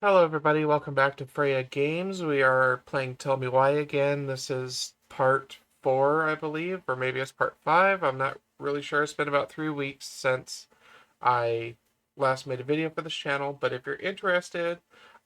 Hello, everybody. Welcome back to Freya Games. We are playing Tell Me Why again. This is part 4, I believe, or maybe it's part 5. I'm not really sure. It's been about 3 weeks since I last made a video for this channel, but if you're interested,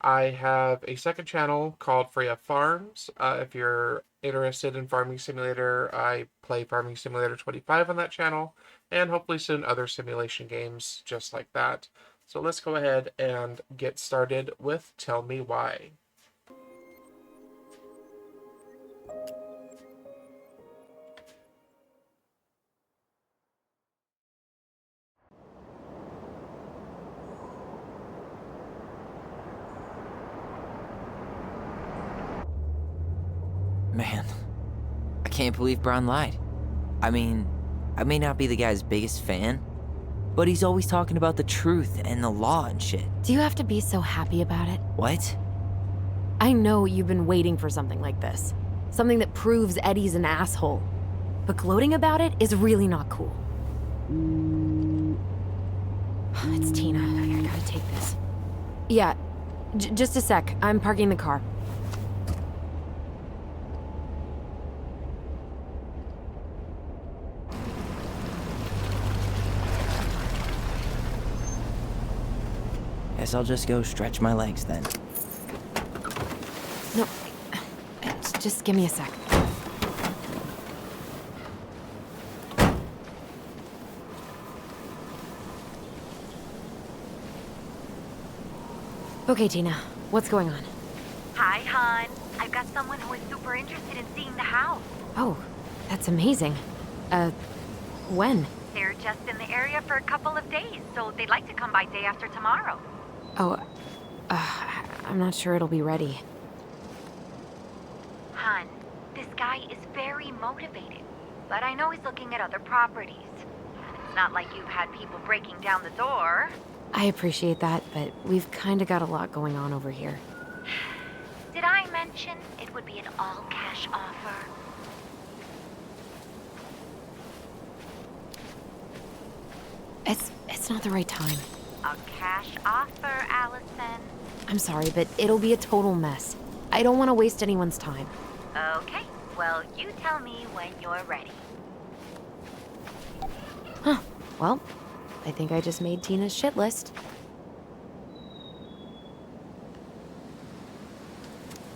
I have a second channel called Freya Farms. If you're interested in Farming Simulator, I play Farming Simulator 25 on that channel, and hopefully soon other simulation games just like that. So let's go ahead and get started with Tell Me Why. Man, I can't believe Braun lied. I mean, I may not be the guy's biggest fan, but he's always talking about the truth and the law and shit. Do you have to be so happy about it? What? I know you've been waiting for something like this. Something that proves Eddie's an asshole. But gloating about it is really not cool. It's Tina. I gotta take this. Yeah, just a sec. I'm parking the car. Guess I'll just go stretch my legs then. No, just give me a sec. Okay, Tina, what's going on? Hi, hon. I've got someone who is super interested in seeing the house. Oh, that's amazing. When? They're just in the area for a couple of days, so they'd like to come by day after tomorrow. Oh, I'm not sure it'll be ready. Hon, this guy is very motivated, but I know he's looking at other properties. It's not like you've had people breaking down the door. I appreciate that, but we've kind of got a lot going on over here. Did I mention it would be an all-cash offer? It's not the right time. A cash offer, Allison. I'm sorry, but it'll be a total mess. I don't want to waste anyone's time. Okay, well, you tell me when you're ready. Huh. Well, I think I just made Tina's shit list.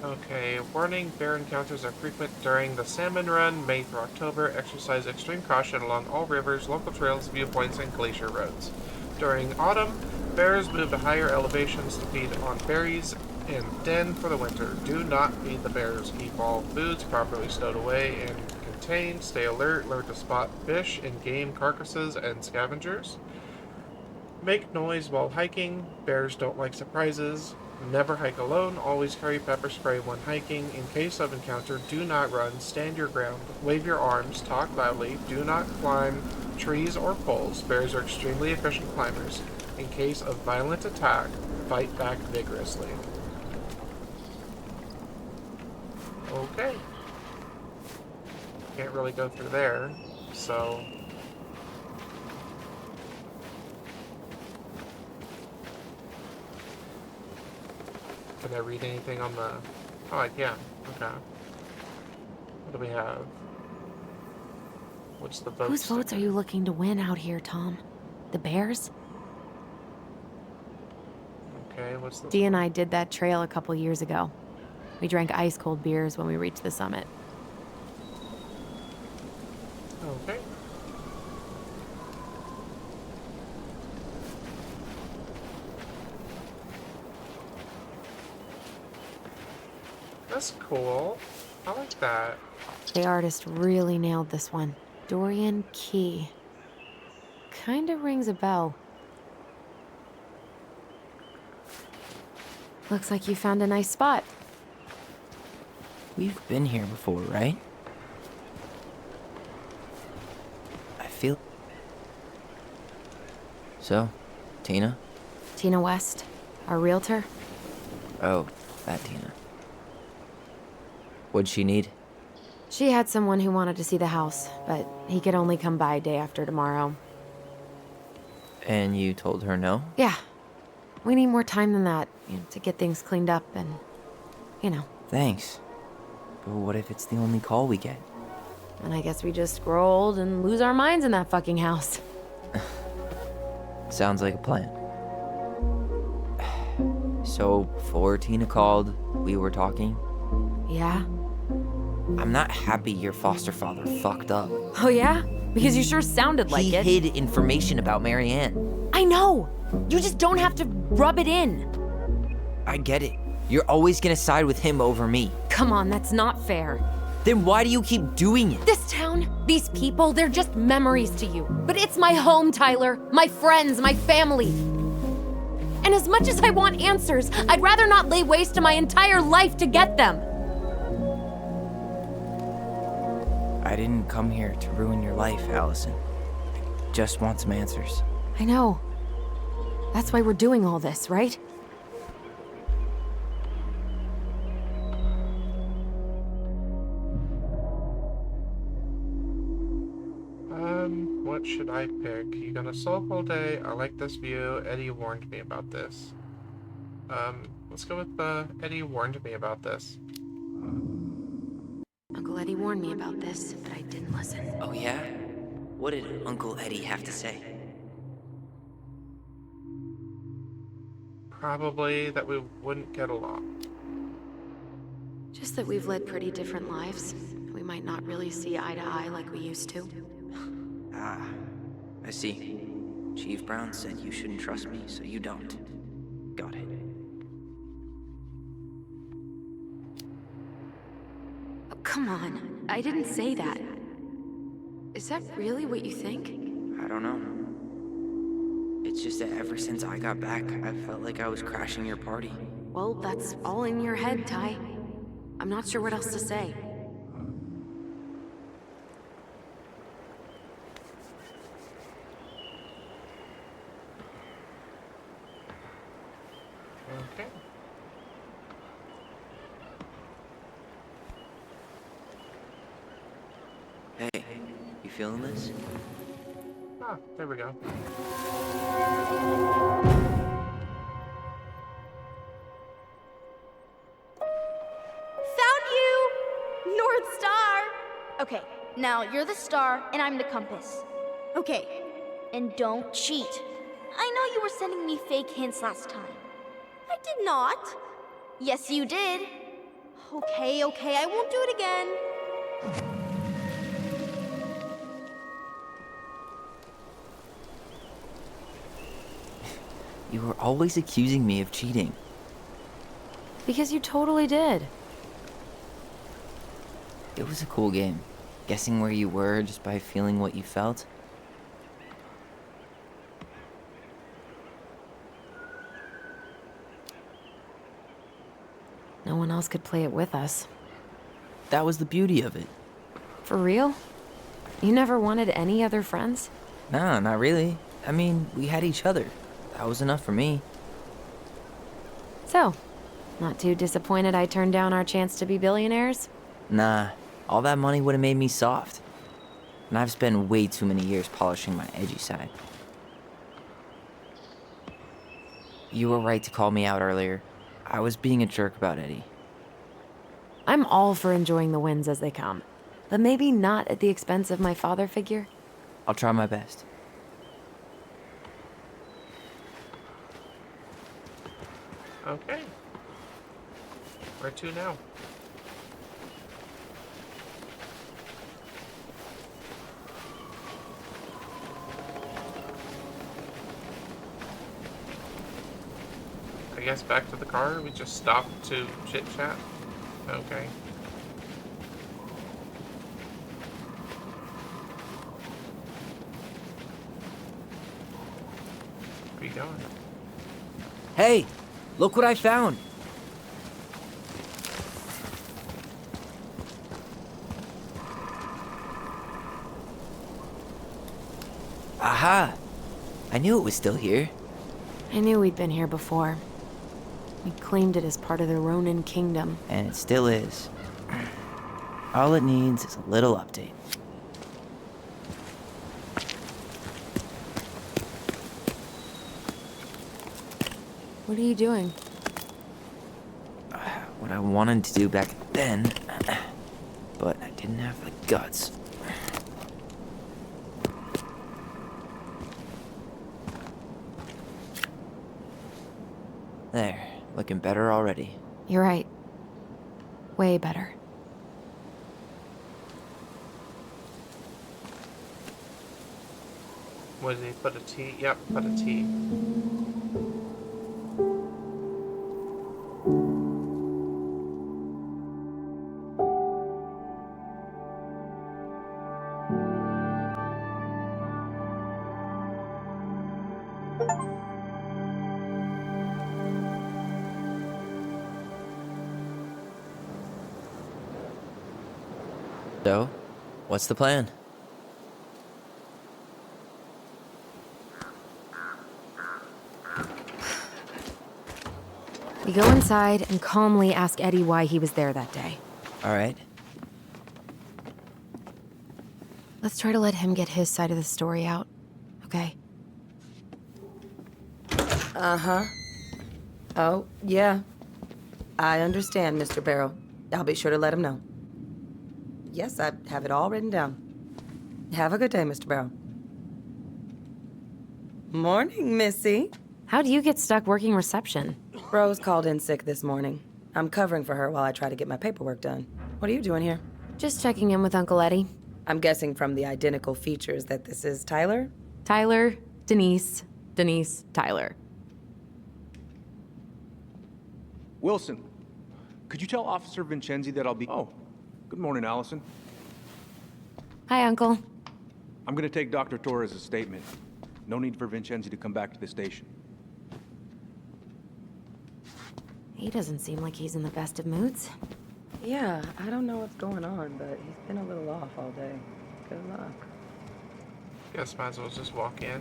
Okay, warning, bear encounters are frequent during the salmon run, May through October. Exercise extreme caution along all rivers, local trails, viewpoints, and glacier roads. During autumn, bears move to higher elevations to feed on berries and den for the winter. Do not feed the bears. Keep all foods properly stowed away and contained. Stay alert. Learn to spot fish and game carcasses and scavengers. Make noise while hiking. Bears don't like surprises. Never hike alone. Always carry pepper spray when hiking. In case of encounter, do not run. Stand your ground. Wave your arms. Talk loudly. Do not climb trees or poles. Bears are extremely efficient climbers. In case of violent attack, fight back vigorously. Okay. Can't really go through there, so... Can I read anything on the... Oh, I can. Okay. What do we have? What's the vote? Whose votes are you looking to win out here, Tom? The Bears? Okay, what's the... Dee and I did that trail a couple years ago. We drank ice-cold beers when we reached the summit. Okay. That's cool. I like that. The artist really nailed this one. Dorian Key. Kinda rings a bell. Looks like you found a nice spot. We've been here before, right? I feel... So, Tina? Tina West, our realtor. Oh, that Tina. What'd she need? She had someone who wanted to see the house, but he could only come by day after tomorrow. And you told her no? Yeah. We need more time than that, to get things cleaned up and, Thanks. But what if it's the only call we get? And I guess we just grow old and lose our minds in that fucking house. Sounds like a plan. So, before Tina called, we were talking. Yeah? I'm not happy your foster father fucked up. Oh yeah? Because you sure sounded like it. He hid information about Marianne. I know! You just don't have to rub it in. I get it. You're always gonna side with him over me. Come on, that's not fair. Then why do you keep doing it? This town, these people, they're just memories to you. But it's my home, Tyler. My friends, my family. And as much as I want answers, I'd rather not lay waste to my entire life to get them. I didn't come here to ruin your life, Allison. I just want some answers. I know. That's why we're doing all this, right? What should I pick? You gonna sulk all day? I like this view. Eddie warned me about this. Let's go with, Eddie warned me about this. Uncle Eddie warned me about this, but I didn't listen. Oh yeah? What did Uncle Eddie have to say? Probably that we wouldn't get along. Just that we've led pretty different lives. We might not really see eye to eye like we used to. Ah, I see. Chief Brown said you shouldn't trust me, so you don't. Got it. Oh, come on. I didn't say that. Is that really what you think? I don't know. It's just that ever since I got back, I felt like I was crashing your party. Well, that's all in your head, Ty. I'm not sure what else to say. Okay. Hey, you feeling this? Ah, there we go. Found you! North Star! Okay, now you're the star and I'm the compass. Okay, and don't cheat. I know you were sending me fake hints last time. I did not. Yes, you did. Okay, I won't do it again. You were always accusing me of cheating. Because you totally did. It was a cool game. Guessing where you were just by feeling what you felt. No one else could play it with us. That was the beauty of it. For real? You never wanted any other friends? Nah, not really. I mean, we had each other. That was enough for me. So, not too disappointed I turned down our chance to be billionaires? Nah, all that money would have made me soft. And I've spent way too many years polishing my edgy side. You were right to call me out earlier. I was being a jerk about Eddie. I'm all for enjoying the wins as they come, but maybe not at the expense of my father figure. I'll try my best. Okay. Where to now? I guess back to the car. We just stopped to chit chat. Okay. Where you going? Hey, look what I found. Aha! I knew it was still here. I knew we'd been here before. We claimed it as part of the Ronin kingdom. And it still is. All it needs is a little update. What are you doing? What I wanted to do back then, but I didn't have the guts. There, looking better already. You're right. Way better. What did he put a T? Yep, put a T. So, what's the plan? We go inside and calmly ask Eddy why he was there that day. All right. Let's try to let him get his side of the story out, okay? Uh-huh. Oh, yeah. I understand, Mr. Barrow. I'll be sure to let him know. Yes, I have it all written down. Have a good day, Mr. Barrow. Morning, Missy. How do you get stuck working reception? Rose called in sick this morning. I'm covering for her while I try to get my paperwork done. What are you doing here? Just checking in with Uncle Eddy. I'm guessing from the identical features that this is Tyler? Tyler, Denise, Denise, Tyler. Wilson, could you tell Officer Vincenzi that I'll be... Oh, good morning, Allison. Hi, Uncle. I'm gonna take Dr. Torres' statement. No need for Vincenzi to come back to the station. He doesn't seem like he's in the best of moods. Yeah, I don't know what's going on, but he's been a little off all day. Good luck. Guess might as well just walk in.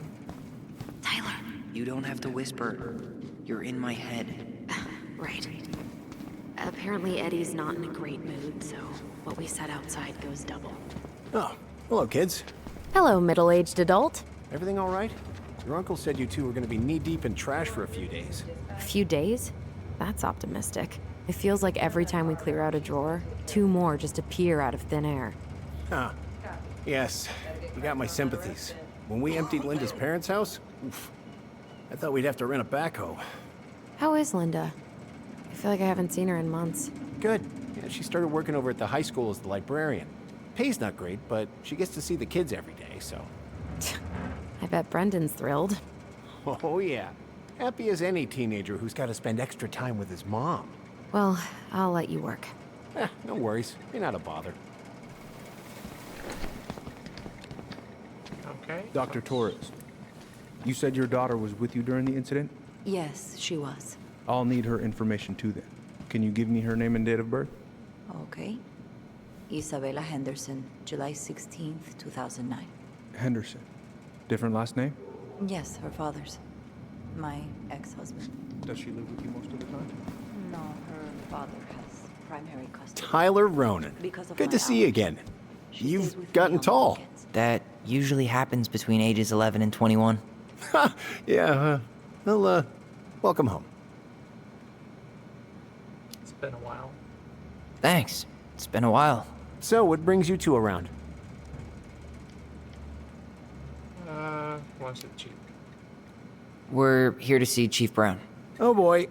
Tyler. You don't have to whisper. You're in my head. Right. Apparently Eddie's not in a great mood, so what we said outside goes double. Oh, hello, kids. Hello, middle-aged adult. Everything all right? Your uncle said you two were going to be knee-deep in trash for a few days. A few days? That's optimistic. It feels like every time we clear out a drawer, 2 more just appear out of thin air. Huh. Yes, you got my sympathies. When we emptied Linda's parents' house, oof, I thought we'd have to rent a backhoe. How is Linda? I feel like I haven't seen her in months. Good. Yeah, she started working over at the high school as the librarian. Pay's not great, but she gets to see the kids every day, so... I bet Brendan's thrilled. Oh, yeah. Happy as any teenager who's got to spend extra time with his mom. Well, I'll let you work. No worries. You're not a bother. Okay. Dr. Torres, you said your daughter was with you during the incident? Yes, she was. I'll need her information too then. Can you give me her name and date of birth? Okay. Isabella Henderson, July 16th, 2009. Henderson. Different last name? Yes, her father's. My ex-husband. Does she live with you most of the time? No, her father has primary custody. Tyler Ronan. Because of Good my to see you hours. again. She stays You've with me gotten on the tall. weekends. That usually happens between ages 11 and 21. Yeah, well, welcome home. It's been a while. Thanks. It's been a while. So, what brings you two around? What's it cheap? We're here to see Chief Brown. Oh boy,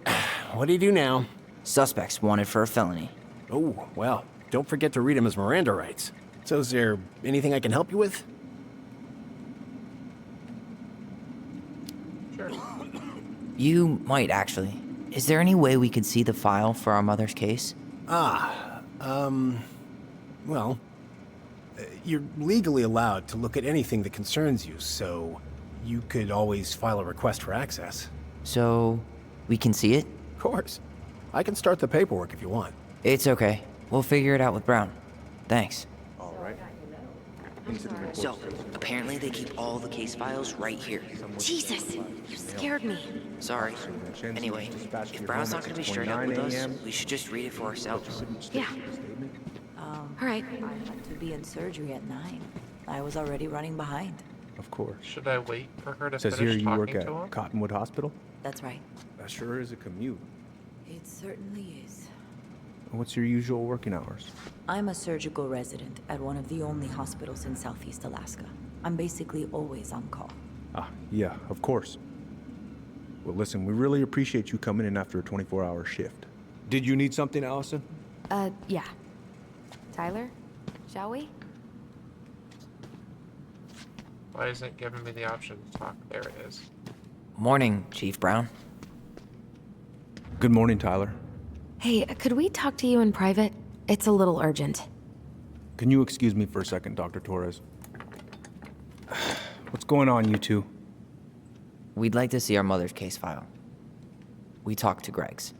what do you do now? Suspects wanted for a felony. Oh, well, don't forget to read him his Miranda rights. So is there anything I can help you with? Sure. You might actually. Is there any way we could see the file for our mother's case? Well, you're legally allowed to look at anything that concerns you, so you could always file a request for access. So, we can see it? Of course. I can start the paperwork if you want. It's okay. We'll figure it out with Brown. Thanks. All right. So, apparently they keep all the case files right here. Jesus, you scared me. Sorry. Anyway, if Brown's not gonna be straight up with us, we should just read it for ourselves. Yeah. All right. I had to be in surgery at 9. I was already running behind. Of course. Should I wait for her to Says here finish you work talking at to him? Cottonwood Hospital? That's right. That sure is a commute. It certainly is. What's your usual working hours? I'm a surgical resident at one of the only hospitals in Southeast Alaska. I'm basically always on call. Ah, yeah, of course. Well, listen, we really appreciate you coming in after a 24-hour shift. Did you need something, Allison? Yeah. Tyler, shall we? Why isn't it giving me the option to talk? There it is. Morning, Chief Brown. Good morning, Tyler. Hey, could we talk to you in private? It's a little urgent. Can you excuse me for a second, Dr. Torres? What's going on, you two? We'd like to see our mother's case file. We talked to Greg's.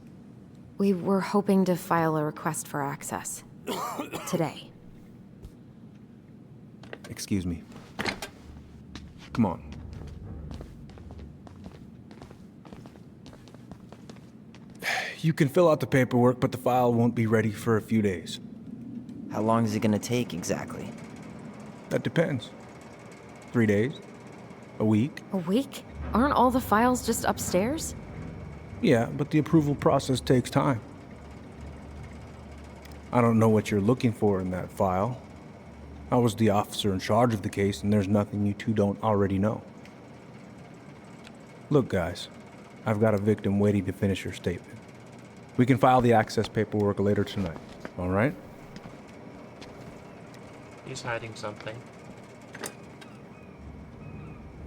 We were hoping to file a request for access. Today. Excuse me. Come on. You can fill out the paperwork, but the file won't be ready for a few days. How long is it gonna take exactly? That depends. 3 days? A week? A week? Aren't all the files just upstairs? Yeah, but the approval process takes time. I don't know what you're looking for in that file. I was the officer in charge of the case, and there's nothing you two don't already know. Look, guys, I've got a victim waiting to finish her statement. We can file the access paperwork later tonight, all right? He's hiding something.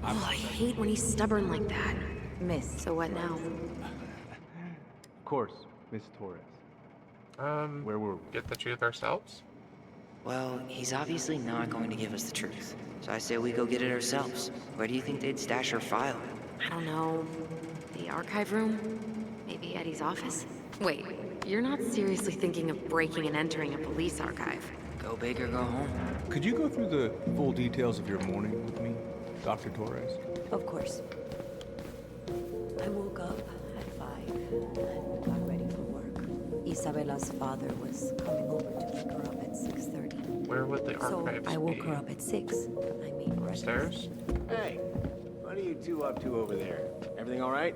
Oh, I hate when he's stubborn like that. Miss. So what now? Of course, Miss Torres. Where were we? Get the truth ourselves? Well, he's obviously not going to give us the truth. So I say we go get it ourselves. Where do you think they'd stash her file? I don't know. The archive room? Maybe Eddie's office? Wait, you're not seriously thinking of breaking and entering a police archive? Go big or go home. Could you go through the full details of your morning with me, Dr. Torres? Of course. I woke up at 5 and got ready for work. Isabella's father was coming over to pick her up at 6:30. Where would the So archives I woke be? her up at 6. I made breakfast. Upstairs? Hey, what are you two up to over there? Everything all right?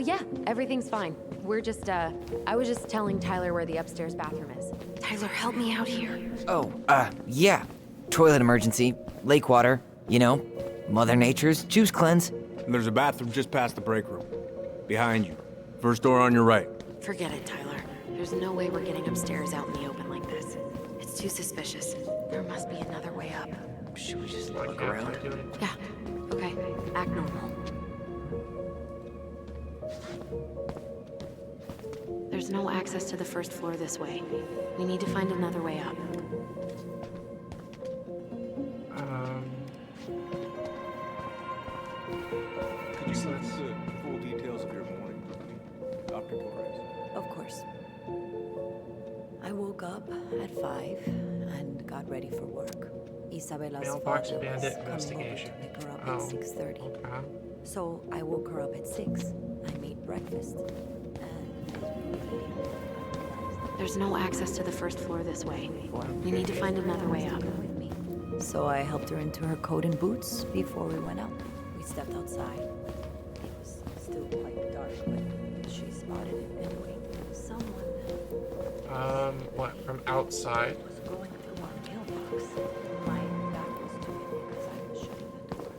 Yeah, everything's fine. We're just, I was just telling Tyler where the upstairs bathroom is. Tyler, help me out here. Oh, yeah. Toilet emergency, lake water, you know, Mother Nature's juice cleanse. And there's a bathroom just past the break room. Behind you. First door on your right. Forget it, Tyler. There's no way we're getting upstairs out in the open like this. It's too suspicious. There must be another way up. Should we just Like, look yeah, around? am I doing- Yeah, okay. Act normal. There's no access to the first floor this way. We need to find another way up. Could you go through the full details of your morning with me, Dr. Torres? Of course. I woke up at 5 and got ready for work. Isabella's Mailbox father was Bandit coming over investigation. to pick her up Oh, at 6:30. Okay. So I woke her up at 6. I made breakfast. There's no access to the first floor this way. We need to find another way up. With me. So I helped her into her coat and boots before we went out. We stepped outside. It was still quite dark, but she spotted it anyway. Someone What, from outside? was going through our mailbox. My back was to it because I was shutting the door.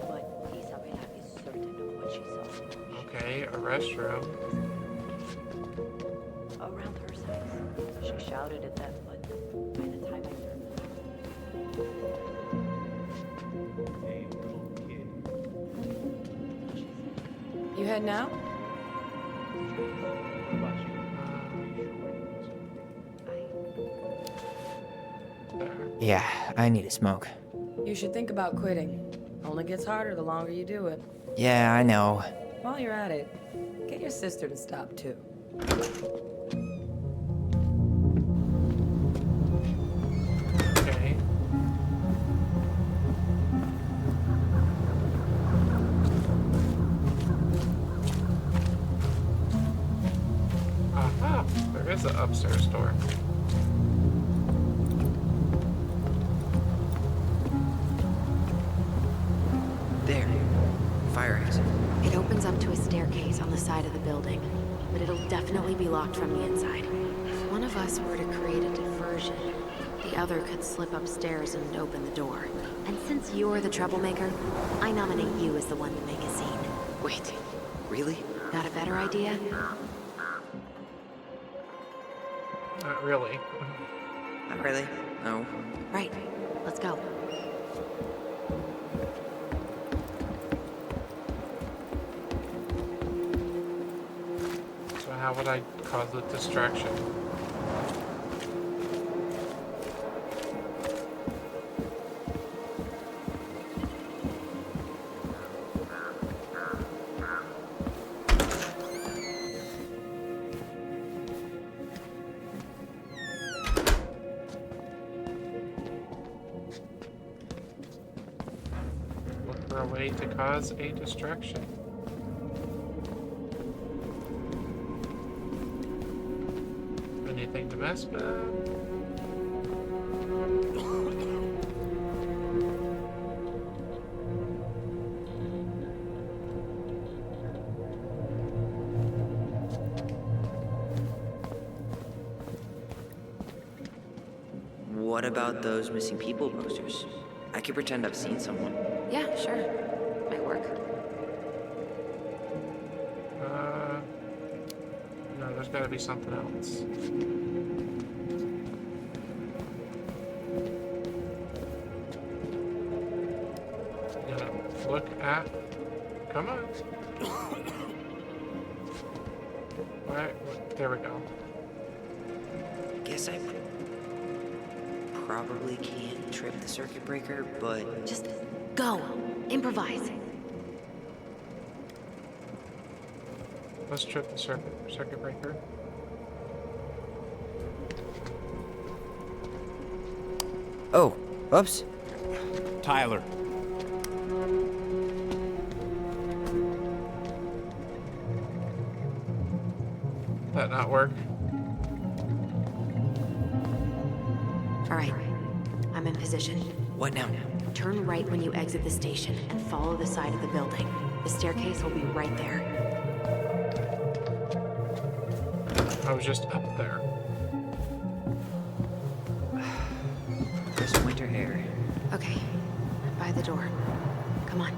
But Isabella is certain of what she saw. Okay, a restroom. Around her size. She shouted at them, but by the time I turned Hey, little kid. You heading out? What about you? There. Yeah, I need a smoke. You should think about quitting. Only gets harder the longer you do it. Yeah, I know. While you're at it, get your sister to stop too. Okay. Aha! There is an upstairs door. There. Fire exit. It opens up to a staircase on the side of the building, but it'll definitely be locked from the inside. If one of us were to create a diversion, the other could slip upstairs and open the door. And since you're the troublemaker, I nominate you as the one to make a scene. Wait, really? Got a better idea? Not really. Not really. No. Right. Let's go. So how would I cause a distraction? Look for a way to cause a distraction. Anything to mess with? What about those missing people posters? I could pretend I've seen someone. Yeah, sure. Might work. No, there's gotta be something else. Look at. Come on. There we go. Guess I probably can't trip the circuit breaker, but Just go. Improvise. Let's trip the circuit breaker. oh, oops. Tyler. That not work? All right. I'm in position. What now? Turn right when you exit the station and follow the side of the building. The staircase will be right there. I was just up there. There's winter air. Okay. By the door. Come on.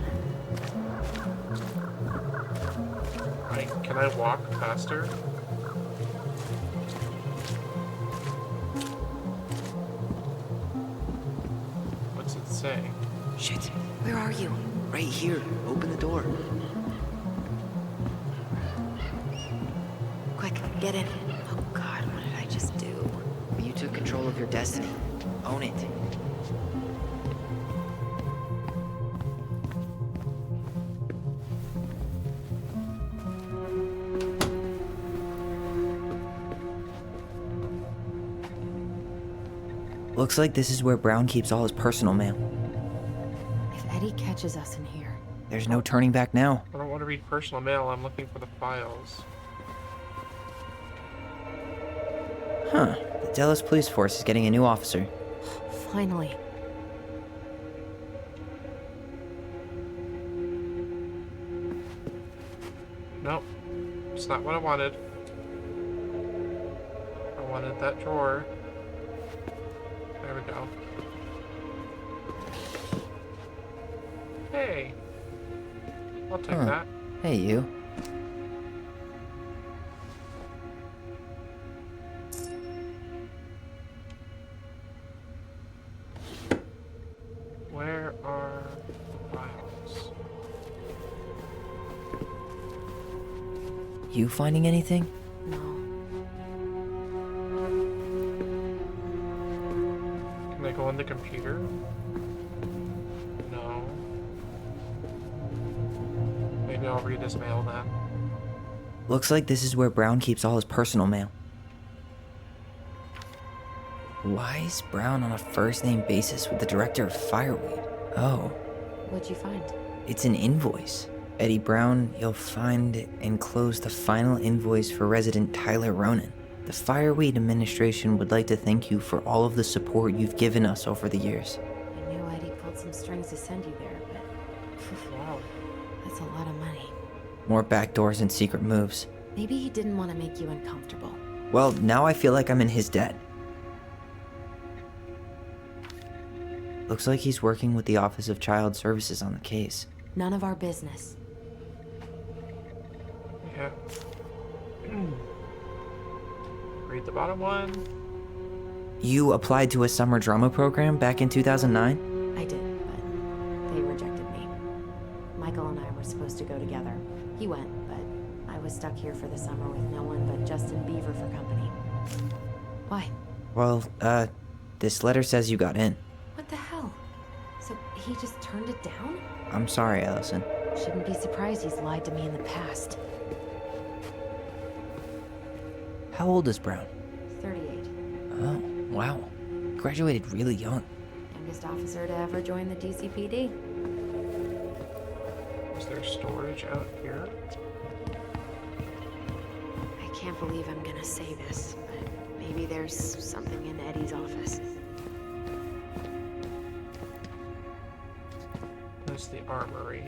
Can I walk faster? What's it say? Shit. Where are you? Right here. Open the door. Quick, get in. Oh God, what did I just do? You took control of your destiny. Own it. Looks like this is where Brown keeps all his personal mail. If Eddie catches us in here. There's no turning back now. I don't want to read personal mail. I'm looking for the files. Huh. The Dallas Police Force is getting a new officer. Finally. Nope. It's not what I wanted. I wanted that drawer. There we go. Hey. I'll take Huh. that. Hey, you. Where are the files? You finding anything? No. Can I go on the computer? No. Maybe I'll read his mail then. Looks like this is where Brown keeps all his personal mail. Why is Brown on a first-name basis with the director of Fireweed? Oh, What'd you find? it's an invoice. Eddie Brown, you'll find enclosed the final invoice for resident Tyler Ronan. The Fireweed administration would like to thank you for all of the support you've given us over the years. I knew Eddie pulled some strings to send you there, but Wow. that's a lot of money. More backdoors and secret moves. Maybe he didn't want to make you uncomfortable. Well, now I feel like I'm in his debt. Looks like he's working with the Office of Child Services on the case. None of our business. Yeah. Read the bottom one. You applied to a summer drama program back in 2009? I did, but they rejected me. Michael and I were supposed to go together. He went, but I was stuck here for the summer with no one but Justin Beaver for company. Why? Well, this letter says you got in. What the hell? So he just turned it down? I'm sorry, Allison. Shouldn't be surprised he's lied to me in the past. How old is Brown? 38. Oh, wow. Graduated really young. Youngest officer to ever join the DCPD. Is there storage out here? I can't believe I'm gonna say this, but maybe there's something in Eddie's office. There's the armory.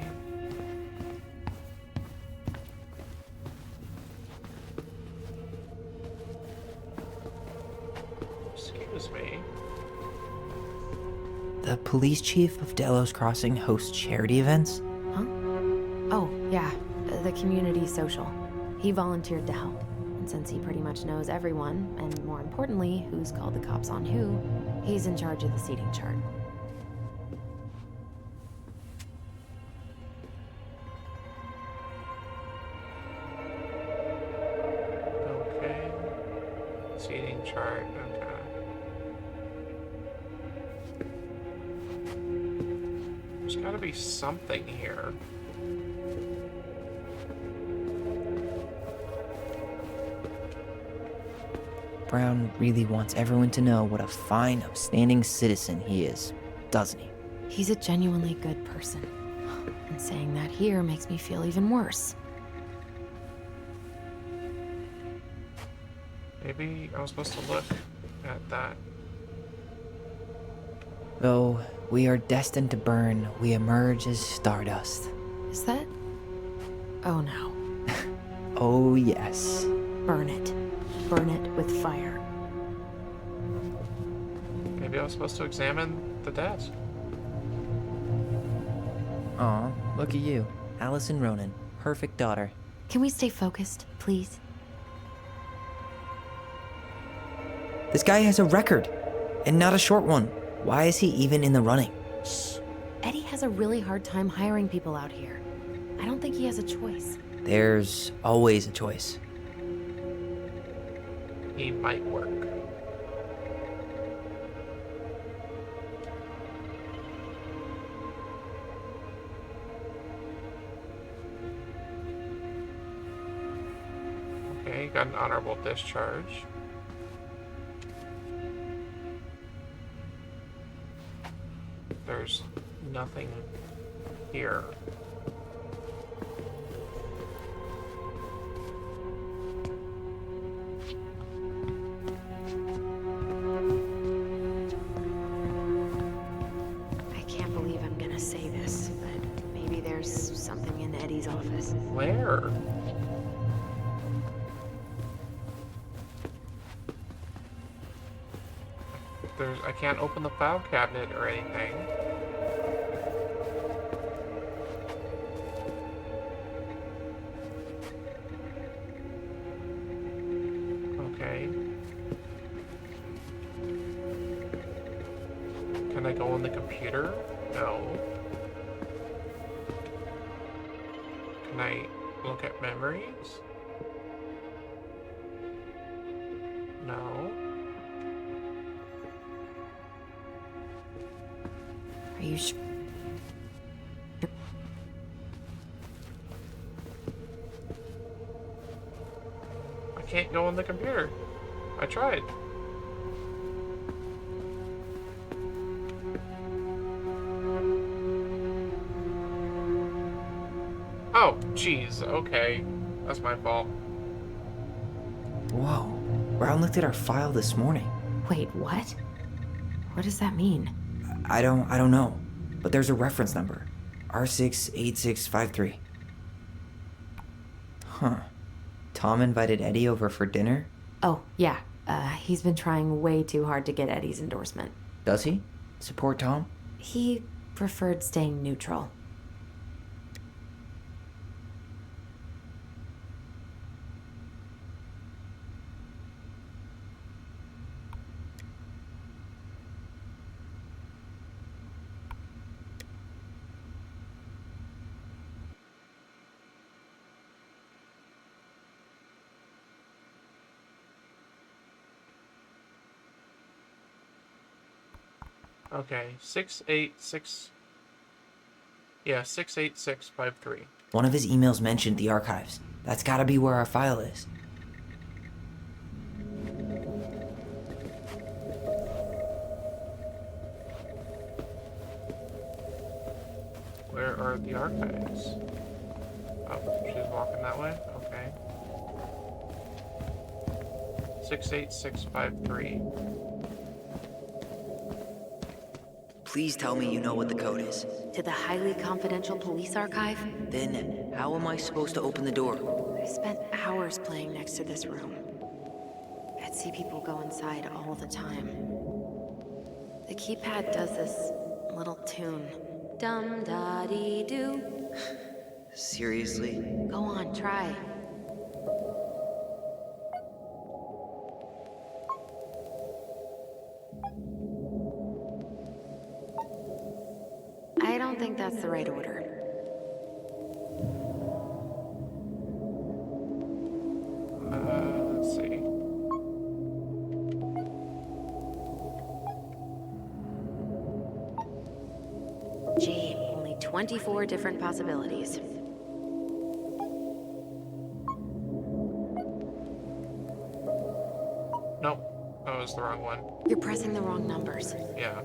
Excuse me. The police chief of Delos Crossing hosts charity events? Huh? Oh, yeah, the community social. He volunteered to help. And since he pretty much knows everyone, and more importantly, who's called the cops on who, he's in charge of the seating chart. Okay. Seating chart. Okay. There's gotta be something here. Brown really wants everyone to know what a fine, upstanding citizen he is, doesn't he? He's a genuinely good person. And saying that here makes me feel even worse. Maybe I was supposed to look at that. Though we are destined to burn, we emerge as stardust. Is that? Oh no. Oh, yes. Burn it. Burn it with fire. Maybe I was supposed to examine the desk. Aw, look at you. Allison Ronan, perfect daughter. Can we stay focused, please? This guy has a record, and not a short one. Why is he even in the running? Shh. Eddie has a really hard time hiring people out here. I don't think he has a choice. There's always a choice. He might work. Okay, got an honorable discharge. There's nothing here. I can't believe I'm gonna say this, but maybe there's something in Eddie's office. Where? I can't open the file cabinet or anything. Okay. Can I go on the computer? No. Can I look at memories? No. Are you sure? I can't go on the computer. I tried. Oh, jeez. Okay. That's my fault. Whoa. Brown looked at our file this morning. Wait, what? What does that mean? I don't know. But there's a reference number. R68653. Tom invited Eddy over for dinner? Oh, yeah. He's been trying way too hard to get Eddie's endorsement. Does he? Support Tom? He preferred staying neutral. Okay, 686. Yeah, 68653. One of his emails mentioned the archives. That's gotta be where our file is. Where are the archives? Oh, she's walking that way? Okay. 68653. Please tell me you know what the code is. To the highly confidential police archive? Then, how am I supposed to open the door? I spent hours playing next to this room. I'd see people go inside all the time. The keypad does this little tune. Dum-da-dee-doo. Seriously? Go on, try. I don't think that's the right order. Let's see. Gee, only 24 different possibilities. Nope, that was the wrong one. You're pressing the wrong numbers. Yeah.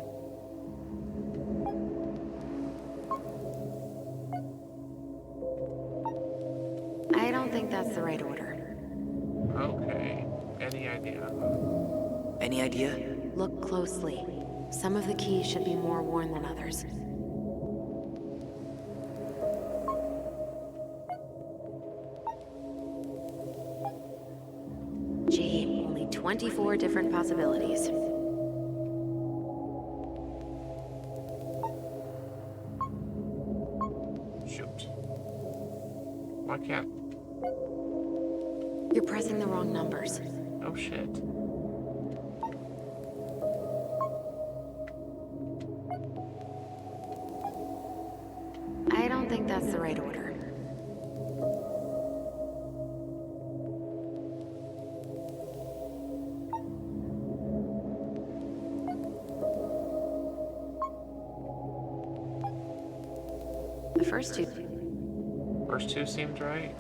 I don't think that's the right order. Okay. Any idea? Any idea? Look closely. Some of the keys should be more worn than others. Gee, only 24 different possibilities. Shoot. Why can't... You're pressing the wrong numbers. Oh shit. I don't think that's the right order. The first two. First two seemed right.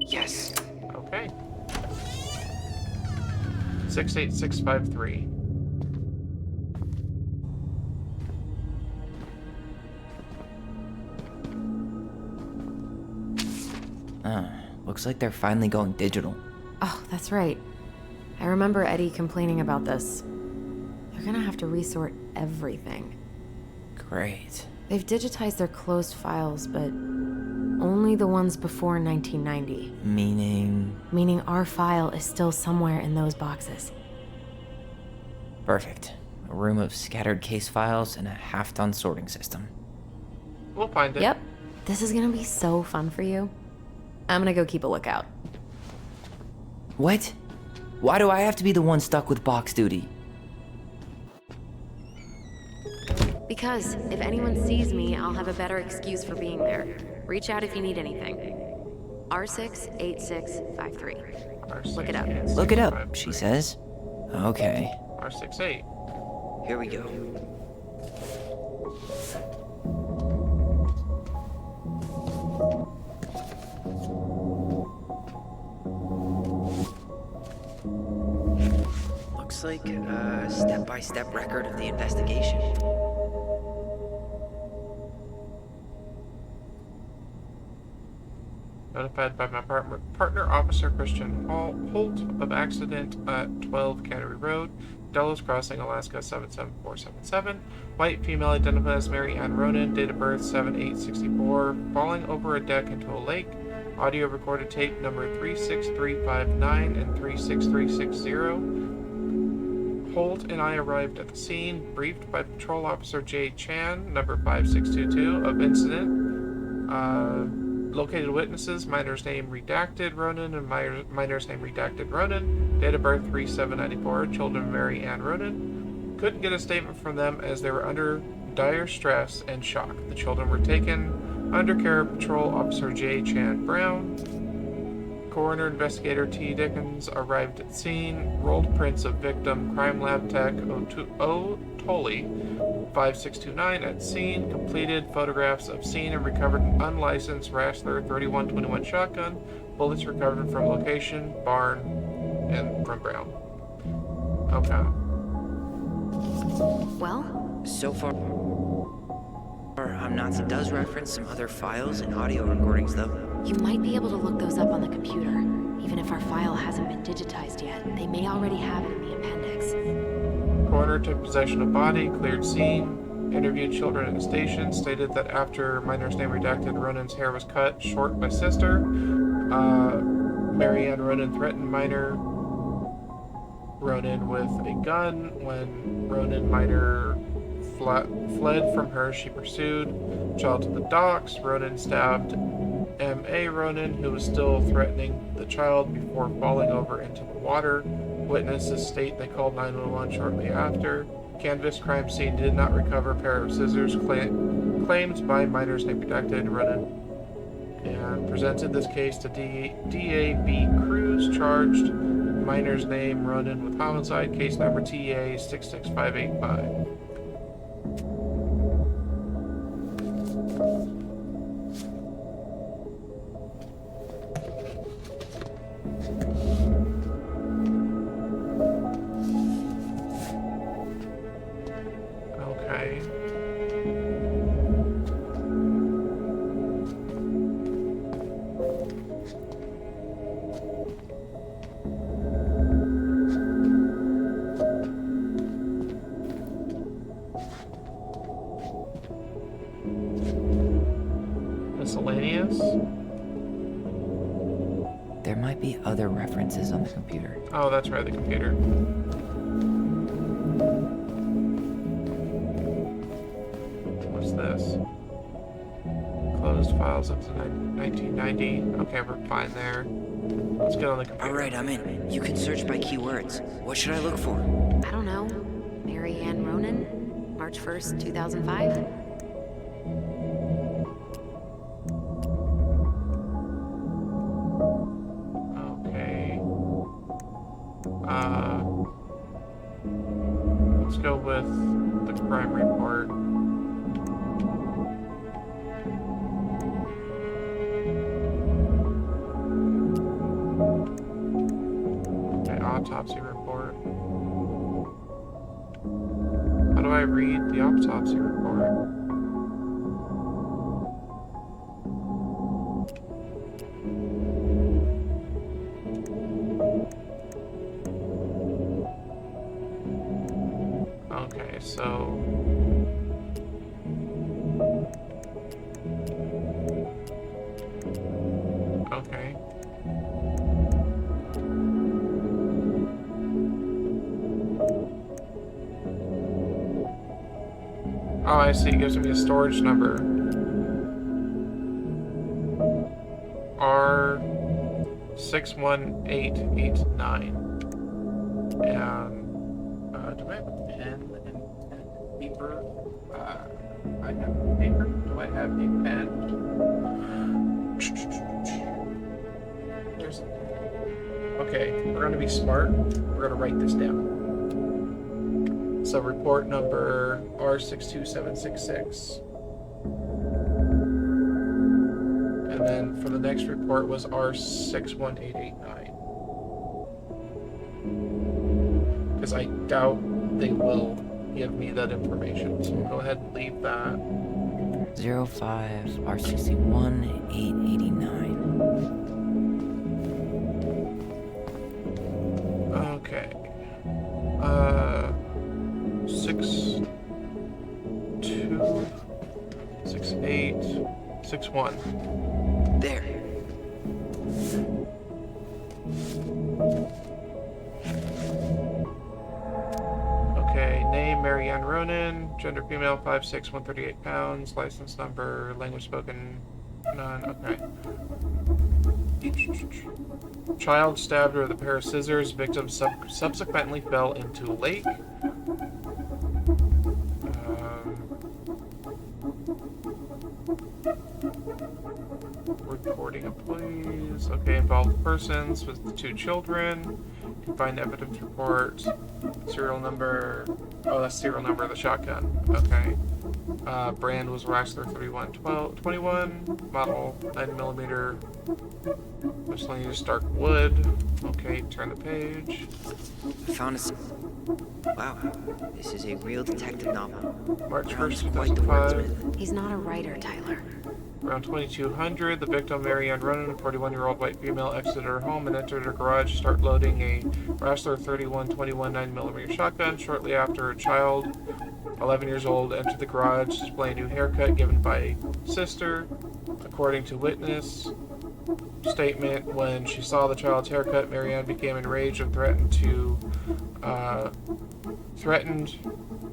Yes. Okay. 68653. Looks like they're finally going digital. Oh, that's right. I remember Eddy complaining about this. They're gonna have to resort everything. Great. They've digitized their closed files, but only the ones before 1990. Meaning? Meaning our file is still somewhere in those boxes. Perfect. A room of scattered case files and a half-done sorting system. We'll find it. Yep. This is gonna be so fun for you. I'm gonna go keep a lookout. What? Why do I have to be the one stuck with box duty? Because if anyone sees me, I'll have a better excuse for being there. Reach out if you need anything. R68653. Look it up. Look it up, she says. Okay. R68. Here we go. Looks like a step-by-step record of the investigation. Notified by my partner Officer Christian Holt of accident at 12 Cannery Road. Delos Crossing, Alaska 77477. White, female, identified as Mary Ann Ronan, date of birth 7/8/64, falling over a deck into a lake. Audio recorded tape number 36359 and 36360. Holt and I arrived at the scene, briefed by Patrol Officer J. Chan, number 5622, of incident. Located witnesses, minor's name redacted Ronan and minor's name redacted Ronan. Date of birth 3794, children Mary Ann Ronan. Couldn't get a statement from them as they were under dire stress and shock. The children were taken under care of Patrol Officer J. Chan Brown. Coroner Investigator T. Dickens arrived at scene, rolled prints of victim Crime Lab Tech O. Tully 5629 at scene, completed photographs of scene and recovered an unlicensed Rashler 3121 shotgun, bullets recovered from location, barn, and from Brown. Okay. Well, So far, Nazi does reference some other files and audio recordings, though. you might be able to look those up on the computer. Even if our file hasn't been digitized yet, they may already have it in the appendix. Coroner took possession of body, cleared scene, interviewed children at the station, stated that after minor's name redacted, Ronan's hair was cut short by sister. Mary Ann Ronan threatened minor Ronan with a gun. When Ronan minor fled from her, she pursued child to the docks. Ronan stabbed M.A. Ronan, who was still threatening the child, before falling over into the water. Witnesses state they called 911 shortly after. Canvas crime scene did not recover a pair of scissors claimed by minor's name redacted Ronan, and presented this case to D.A.B. Cruz, charged minor's name Ronan with homicide, case number TA 66585. Okay. Miscellaneous? There might be other references on the computer. Oh, that's right, the computer. What's this? Closed files up to 1990. Okay, we're fine there. Let's get on the computer. Alright, I'm in. You can search by keywords. What should I look for? I don't know. Mary Ann Ronan? March 1st, 2005? Okay. Let's go with the crime report. Okay, autopsy report. How do I read the autopsy report? Okay, so... Okay. Oh, I see. It gives me a storage number. R61889. And, do I have a pen and paper? I have paper. Do I have a pen? Okay, we're going to be smart. We're going to write this down. So report number R62766. And then for the next report was R61889. Because I doubt they will give me that information. So we'll go ahead and leave that. 05 R61 889. Okay. one. There. Okay, name Marianne Ronan, gender female, 5'6", 138 pounds, license number, language spoken, none, okay. Child stabbed her with a pair of scissors, victim subsequently fell into lake. Reporting employees. Okay, involved persons with the 2 children. Find evidence report. Serial number. Oh, that's serial number of the shotgun. Okay. Brand was Raxler 3121. Model 9mm. Miscellaneous dark wood. Okay, turn the page. I found Wow, this is a real detective novel. March Brown's 1st, quite the 2005. wordsmith. He's not a writer, Tyler. Around 2200, the victim, Marianne Ronan, a 41-year-old white female, exited her home and entered her garage to start loading a Rassler 3121 9mm shotgun. Shortly after, a child, 11 years old, entered the garage, displaying a new haircut given by sister. According to witness statement, when she saw the child's haircut, Marianne became enraged and threatened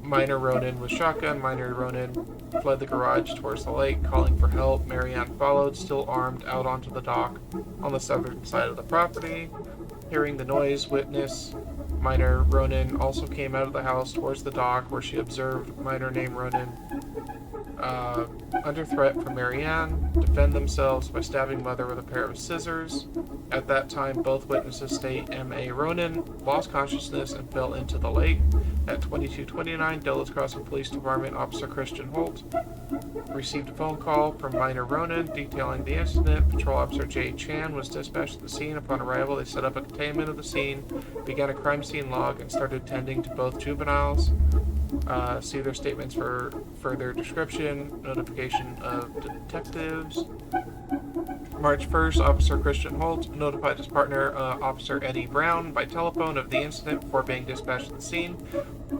minor Ronan with shotgun. Minor Ronan fled the garage towards the lake, calling for help. Marianne followed, still armed, out onto the dock on the southern side of the property. Hearing the noise, witness minor Ronan also came out of the house towards the dock, where she observed minor named Ronan under threat from Marianne, defend themselves by stabbing mother with a pair of scissors. At that time, both witnesses state M.A. Ronan lost consciousness and fell into the lake. At 2229, Dulles Crossing Police Department Officer Christian Holt received a phone call from minor Ronan detailing the incident. Patrol Officer J. Chan was dispatched to the scene. Upon arrival, they set up a containment of the scene, began a crime scene log, and started tending to both juveniles. See their statements for further description. Notification of detectives. March 1st, Officer Christian Holt notified his partner, Officer Eddy Brown, by telephone of the incident before being dispatched to the scene.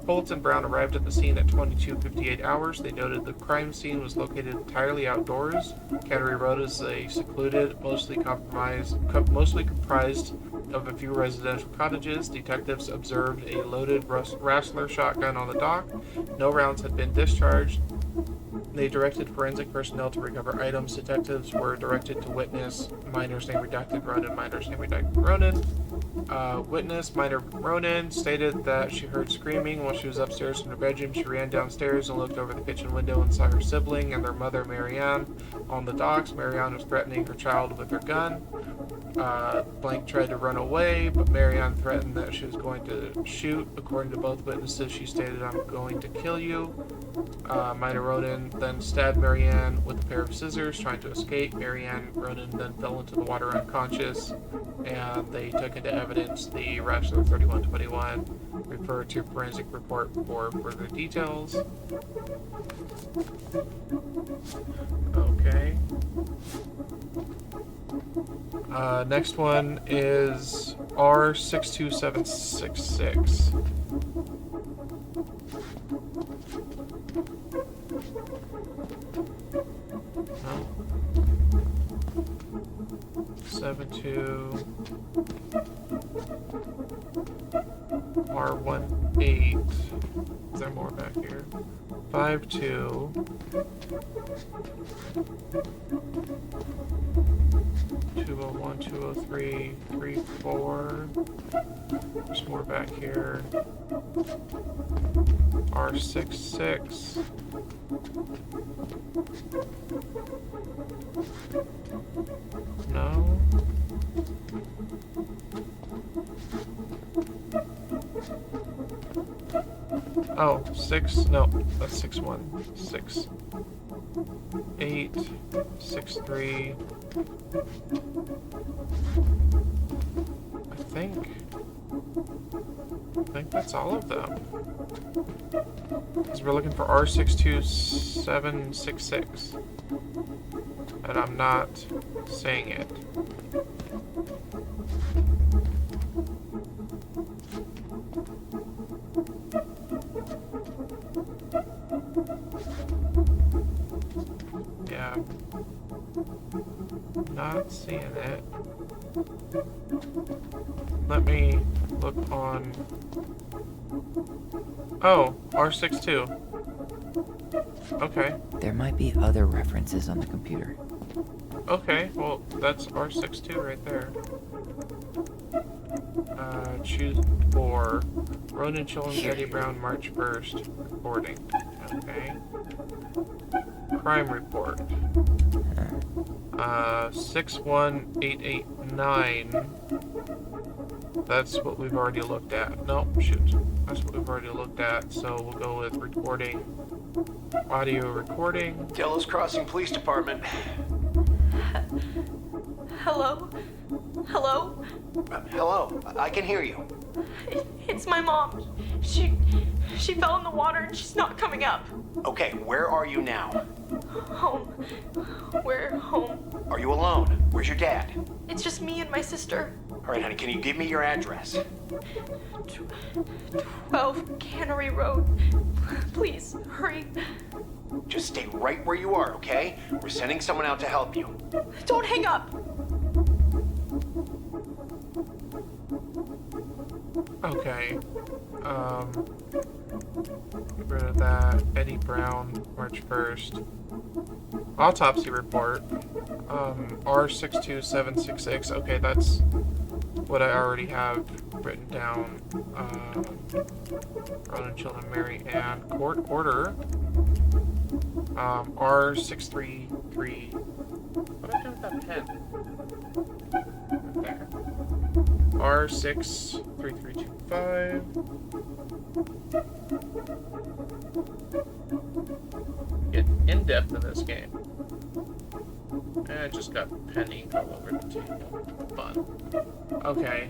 Holt and Brown arrived at the scene at 22:58 hours. They noted the crime scene was located entirely outdoors. Cannery Road is a secluded, mostly comprised of a few residential cottages. Detectives observed a loaded Rassler shotgun on the dock. No rounds had been discharged. They directed forensic personnel to recover items. Detectives were directed to witness minor's name redacted Ronan, minor's name redacted Ronan. Witness minor Ronan stated that she heard screaming while she was upstairs in her bedroom. She ran downstairs and looked over the kitchen window and saw her sibling and their mother Marianne on the docks. Marianne was threatening her child with her gun. Blank tried to run away, but Marianne threatened that she was going to shoot. According to both witnesses, she stated, "I'm going to kill you." Minor Ronan then stabbed Marianne with a pair of scissors, trying to escape. Marianne Ronan then fell into the water unconscious, and they took into evidence the Rassler 3121, referred to forensic report for further details. Okay. Next one is R62766. No. 72 R18. Is there more back here? 52 201, 203, 34. There's more back here. R66. No. Oh, 6. No, that's 6-1. 6. 8. 6-3. I think that's all of them. Because we're looking for R62766. And I'm not saying it. Yeah. seeing it. Let me look on... Oh, R62. Okay. There might be other references on the computer. Okay, well, that's R62 right there. Choose 4. Ronan Chillin, Eddy Brown, March 1st. Recording. Okay. Crime report. 61889. That's what we've already looked at. No, shoot. That's what we've already looked at, so we'll go with recording. Audio recording. Delos Crossing Police Department. Hello? Hello? Hello, I can hear you. It's my mom. She fell in the water and she's not coming up. Okay, where are you now? Home. We're home. Are you alone? Where's your dad? It's just me and my sister. All right, honey, can you give me your address? 12 Cannery Road. Please, hurry. Just stay right where you are, okay? We're sending someone out to help you. Don't hang up. Okay. Get rid of that. Eddy Brown, March 1st. Autopsy report. R62766. Okay, that's what I already have written down. Ronan Children, Mary Ann. Court order. R633. What did I do with that pen? There. R63325. Get in depth in this game. And I just got pen ink all over the table. Fun. Okay.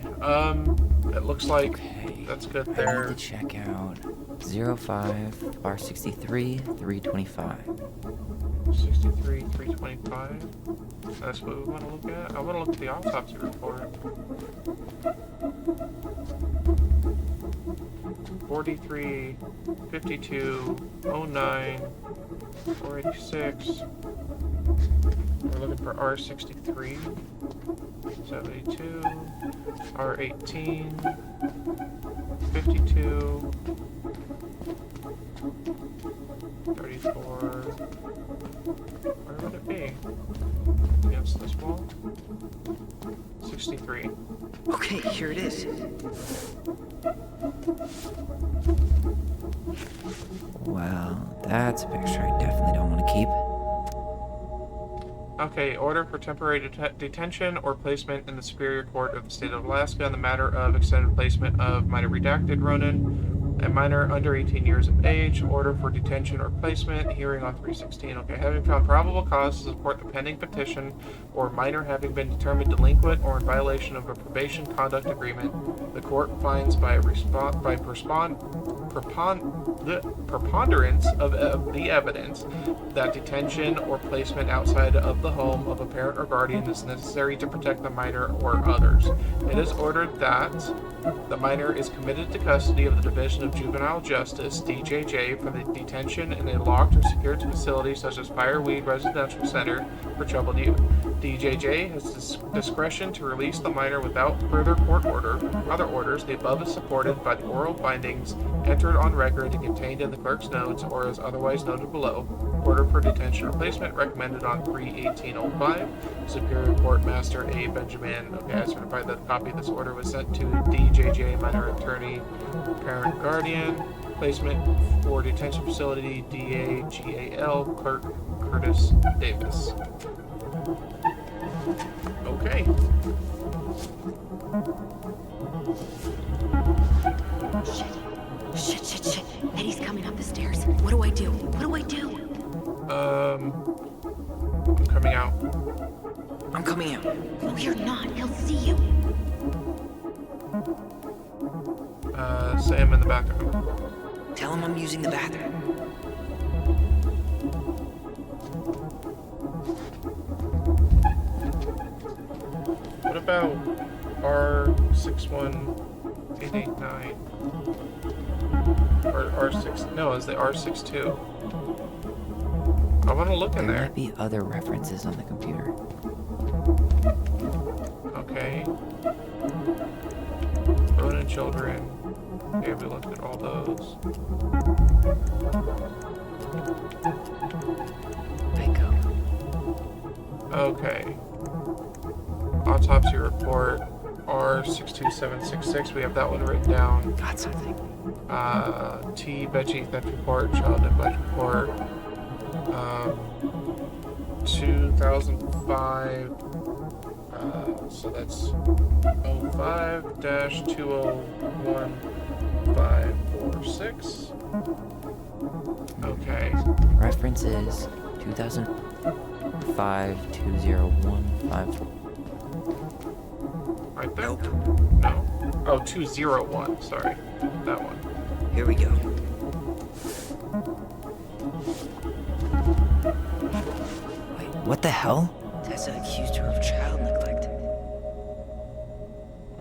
It looks like that's good I there. need to check out 05 R63 325. 63, 325. That's what we want to look at. I want to look at the autopsy report. 43, 52, 09, 486. We're looking for R63, 72, R18, 52, 34. Where would it be? Against this wall? 63. Okay, here it is. Well, that's a picture I definitely don't want to keep. Okay, order for temporary detention or placement in the Superior Court of the State of Alaska on the matter of extended placement of minor redacted Ronan, a minor under 18 years of age. Order for detention or placement, hearing on 316. Okay, having found probable cause to support the pending petition or minor having been determined delinquent or in violation of a probation conduct agreement, the court finds by preponderance of the evidence that detention or placement outside of the home of a parent or guardian is necessary to protect the minor or others. It is ordered that the minor is committed to custody of the Division of Juvenile Justice, DJJ, for the detention in a locked or secured facility such as Fireweed Residential Center for troubled youth. DJJ has discretion to release the minor without further court order. Other orders, the above is supported by the oral findings entered on record and contained in the clerk's notes or as otherwise noted below. Order for detention or placement recommended on 3/18/05. Superior Court Master A. Benjamin. Okay, I certify that a copy of this order was sent to DJJ minor attorney, parent guardian. Placement for detention facility DAGAL clerk Curtis Davis. Okay. Shit. Eddy's coming up the stairs. What do I do? I'm coming out. I'm coming out. No, you're not. He'll see you. Say I'm in the bathroom. Tell him I'm using the bathroom. What about R61889? Or R6... No, it's the R62. I want to look in There there. might be other references on the computer. Okay. Ronan children. Okay, we looked at all those. Echo. Okay. Autopsy report R62766. We have that one written down. Got something. T. Veggie theft report, child neglect report. 2005. So that's 05-201-546. Okay. Reference is 2005-201-54. Right there? Nope. No. Oh, 201. Sorry. That one. Here we go. Wait, what the hell? Tessa accused her of child neglect.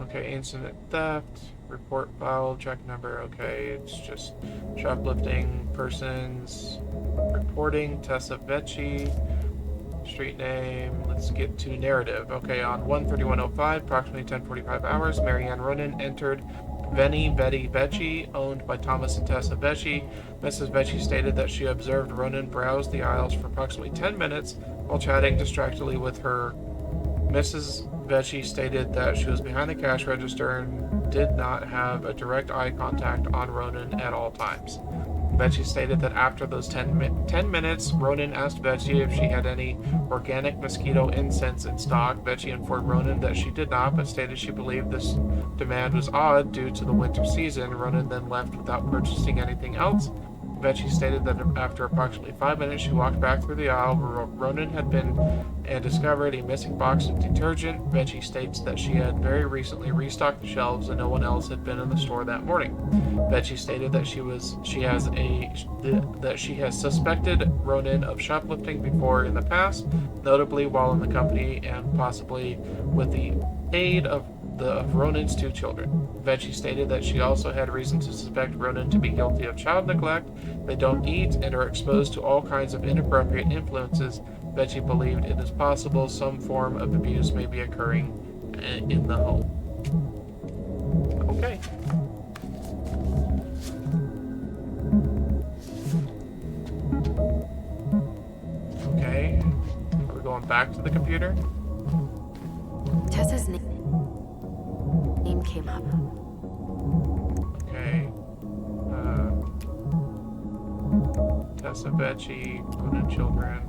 Okay, incident theft, report file, check number. Okay, it's just shoplifting persons, reporting Tessa Vecchi, street name. Let's get to narrative. Okay, on 1/31/05, approximately 10:45 hours, Marianne Ronan entered Betty Vecchi, owned by Thomas and Tessa Vecchi. Mrs. Vecchi stated that she observed Ronan browse the aisles for approximately 10 minutes while chatting distractedly with her. Mrs. Vecchi stated that she was behind the cash register and did not have a direct eye contact on Ronan at all times. Vecchi stated that after those 10 minutes, Ronan asked Vecchi if she had any organic mosquito incense in stock. Vecchi informed Ronan that she did not, but stated she believed this demand was odd due to the winter season. Ronan then left without purchasing anything else. Vecchi stated that after approximately 5 minutes, she walked back through the aisle where Ronan had been and discovered a missing box of detergent. Vecchi states that she had very recently restocked the shelves and no one else had been in the store that morning. Vecchi stated that she has suspected Ronan of shoplifting before in the past, notably while in the company and possibly with the aid of Ronan's 2 children. Vecchi stated that she also had reason to suspect Ronan to be guilty of child neglect. They don't eat and are exposed to all kinds of inappropriate influences. Vecchi believed it is possible some form of abuse may be occurring in the home. Okay. Okay. Are we going back to the computer? Tessa's name came up. Okay. Tessa Vecchi, Ronan children.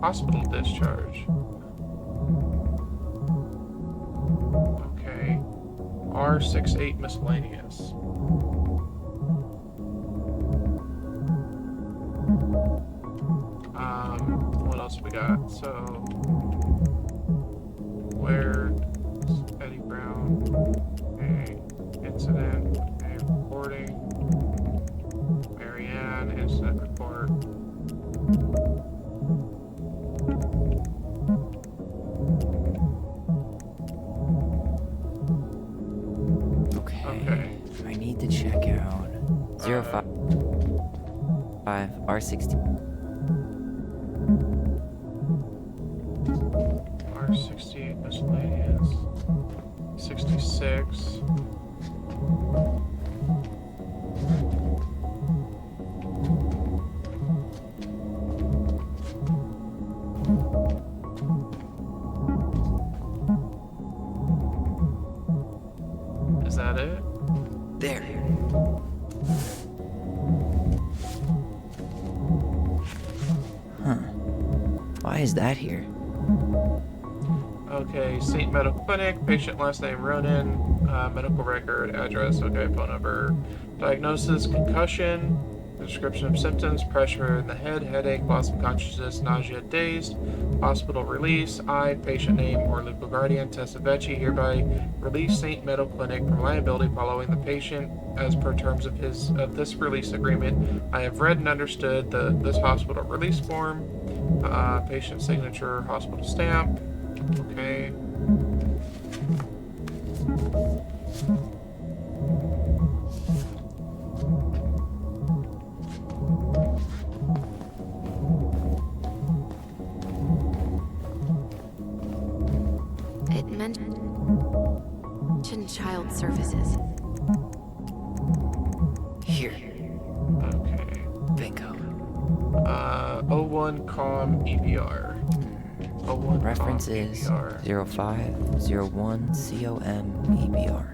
Hospital discharge. Okay. R68 miscellaneous. What else we got? So, where Eddy Brown? Okay. Incident. Okay. Reporting. Marianne. Incident report. Okay. I need to check out 05 R60. R68 miscellaneous. 66. Is that it? There. Huh. Why is that here? Okay, St. Medical Clinic, patient last name Ronan, medical record, address, okay, phone number, diagnosis, concussion, description of symptoms, pressure in the head, headache, loss of consciousness, nausea, dazed, hospital release, I, patient name or legal guardian, Tessa Vecchi, hereby release St. Medical Clinic from liability following the patient as per terms of this release agreement. I have read and understood this hospital release form, patient signature, hospital stamp. Okay. It mentioned child services. Here. Okay. Bingo. 01 com EPR. 01 Reference com is EPR. 0501 COM EBR.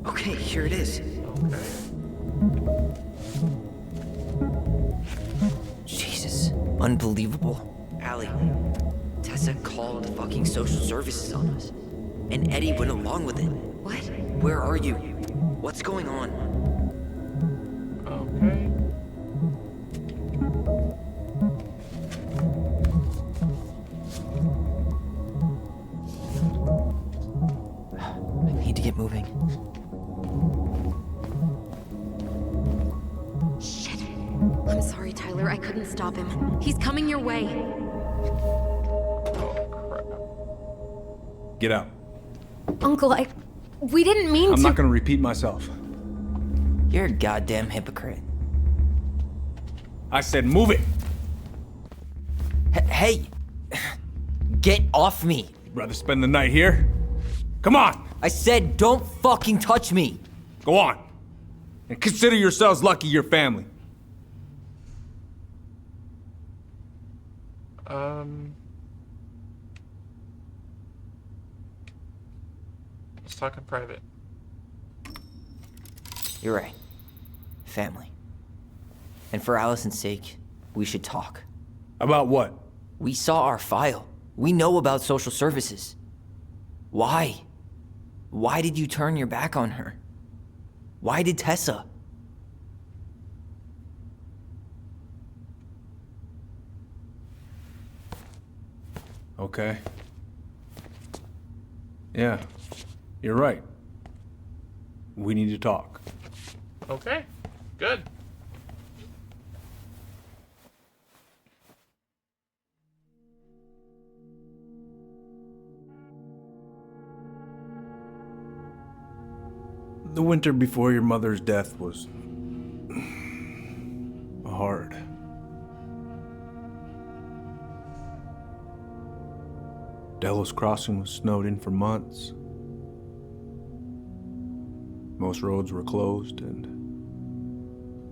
Okay, here it is. Okay. Jesus, unbelievable. Allie, Tessa called fucking social services on us. And Eddie went along with it. What? Where are you? What's going on? Okay. I need to get moving. Shit. I'm sorry, Tyler. I couldn't stop him. He's coming your way. Oh, crap. Get out. Uncle, we didn't mean I'm to. not gonna repeat myself. You're a goddamn hypocrite. I said move it! Hey! Get off me! You'd rather spend the night here? Come on! I said don't fucking touch me! Go on! And consider yourselves lucky you're family. Let's talk in private. You're right. Family. And for Allison's sake, we should talk. About what? We saw our file. We know about social services. Why? Why did you turn your back on her? Why did Tessa? Okay. Yeah, you're right. We need to talk. Okay. Good. The winter before your mother's death was hard. Delos Crossing was snowed in for months. Most roads were closed and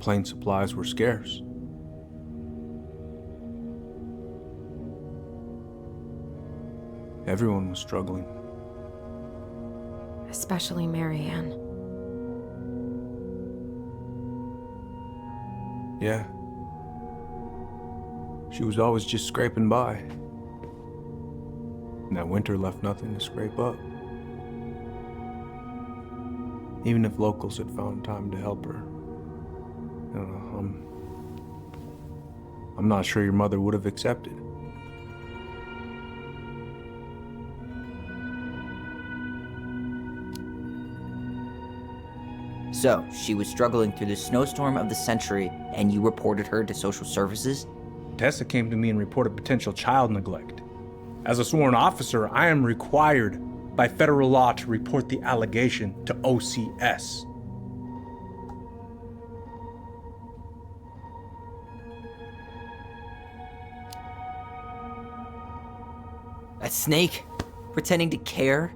plane supplies were scarce. Everyone was struggling. Especially Marianne. Yeah. She was always just scraping by. And that winter left nothing to scrape up. Even if locals had found time to help her. You know, I'm not sure your mother would have accepted. So, she was struggling through the snowstorm of the century, and you reported her to social services? Tessa came to me and reported potential child neglect. As a sworn officer, I am required by federal law to report the allegation to OCS. That snake? Pretending to care?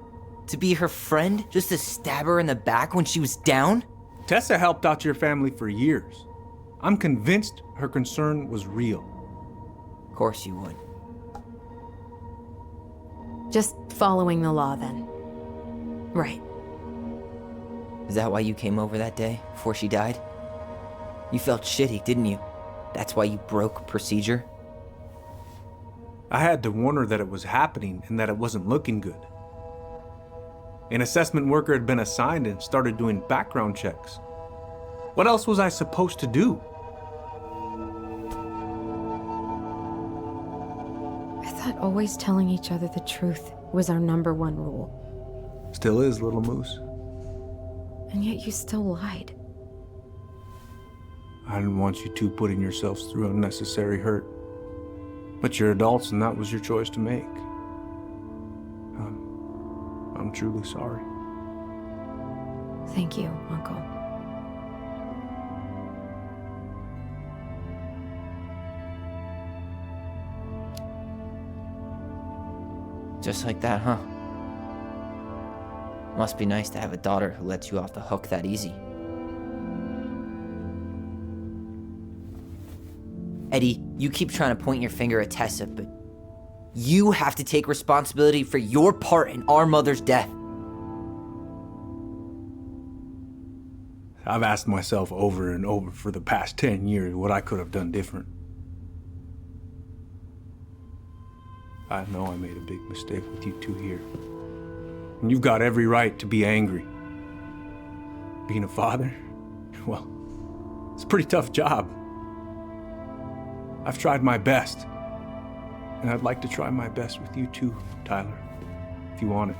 To be her friend? Just to stab her in the back when she was down? Tessa helped out your family for years. I'm convinced her concern was real. Of course you would. Just following the law, then. Right. Is that why you came over that day, before she died? You felt shitty, didn't you? That's why you broke procedure? I had to warn her that it was happening and that it wasn't looking good. An assessment worker had been assigned and started doing background checks. What else was I supposed to do? I thought always telling each other the truth was our #1 rule. Still is, little moose. And yet you still lied. I didn't want you two putting yourselves through unnecessary hurt. But you're adults and that was your choice to make. I'm truly sorry. Thank you, Uncle. Just like that, huh? Must be nice to have a daughter who lets you off the hook that easy. Eddy, you keep trying to point your finger at Tessa, but you have to take responsibility for your part in our mother's death. I've asked myself over and over for the past 10 years what I could have done different. I know I made a big mistake with you two here. And you've got every right to be angry. Being a father, well, it's a pretty tough job. I've tried my best. And I'd like to try my best with you too, Tyler, if you want it.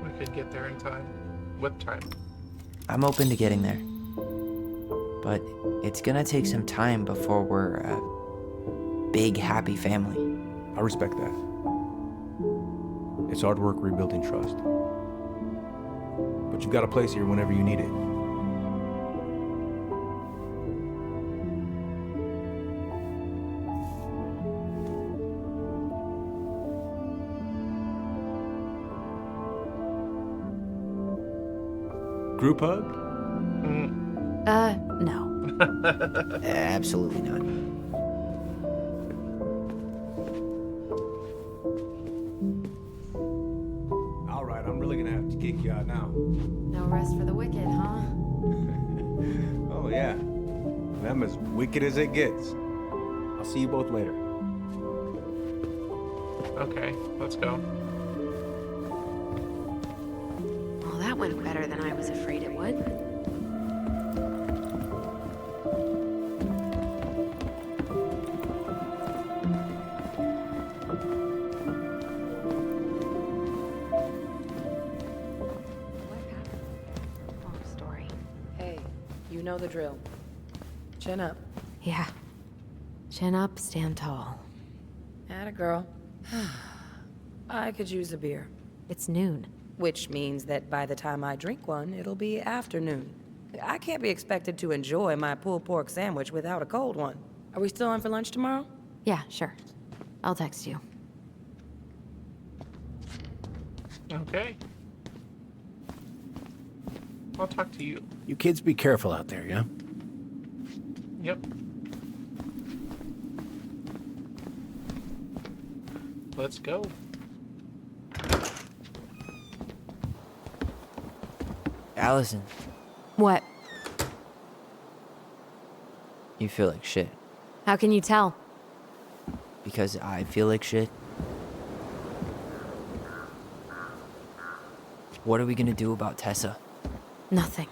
We could get there in time. With time. I'm open to getting there. But it's gonna take some time before we're a big, happy family. I respect that. It's hard work rebuilding trust. But you've got a place here whenever you need it. Group hug? No. Absolutely not. All right, I'm really gonna have to kick you out now. No rest for the wicked, huh? Oh yeah, them as wicked as it gets. I'll see you both later. Okay, let's go. Well, that went better than I was afraid it would. You know the drill. Chin up. Yeah. Chin up, stand tall. Atta girl. I could use a beer. It's noon. Which means that by the time I drink one, it'll be afternoon. I can't be expected to enjoy my pulled pork sandwich without a cold one. Are we still on for lunch tomorrow? Yeah, sure. I'll text you. Okay. I'll talk to you. You kids be careful out there, yeah? Yep. Let's go. Allison, What? you feel like shit. How can you tell? Because I feel like shit. What are we gonna do about Tessa? Nothing.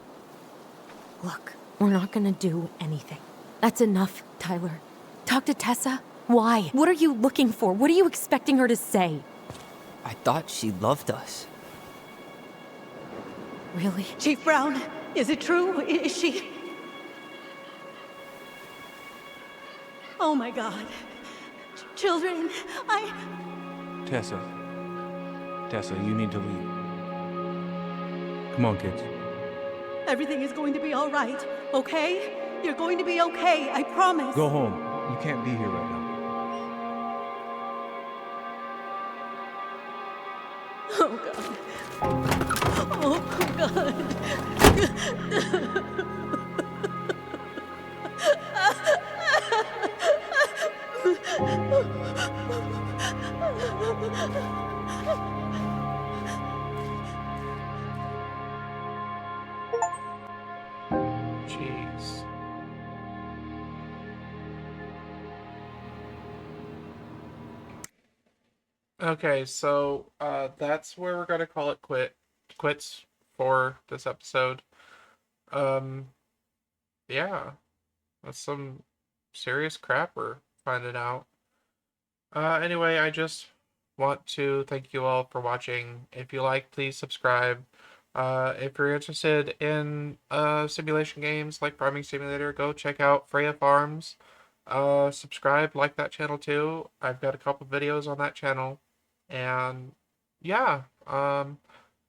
Look, we're not gonna do anything. That's enough, Tyler. Talk to Tessa? Why? What are you looking for? What are you expecting her to say? I thought she loved us. Really? Chief Brown, is it true? Is she... Oh my God. Children, Tessa, you need to leave. Come on, kids. Everything is going to be all right, okay? You're going to be okay, I promise. Go home. You can't be here right now. Oh God. Oh Jeez. Okay, so that's where we're gonna call it quits for this episode. Um, yeah, that's some serious crap we're finding out. Anyway, I just want to thank you all for watching. If you like, please subscribe. If you're interested in simulation games like Farming Simulator, go check out Freya Farms. Subscribe, like that channel too. I've got a couple videos on that channel. And yeah,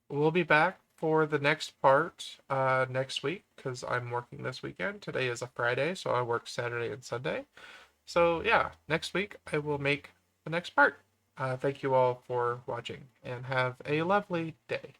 we'll be back for the next part next week because I'm working this weekend. Today is a Friday, so I work Saturday and Sunday. So yeah, next week I will make the next part. Thank you all for watching and have a lovely day.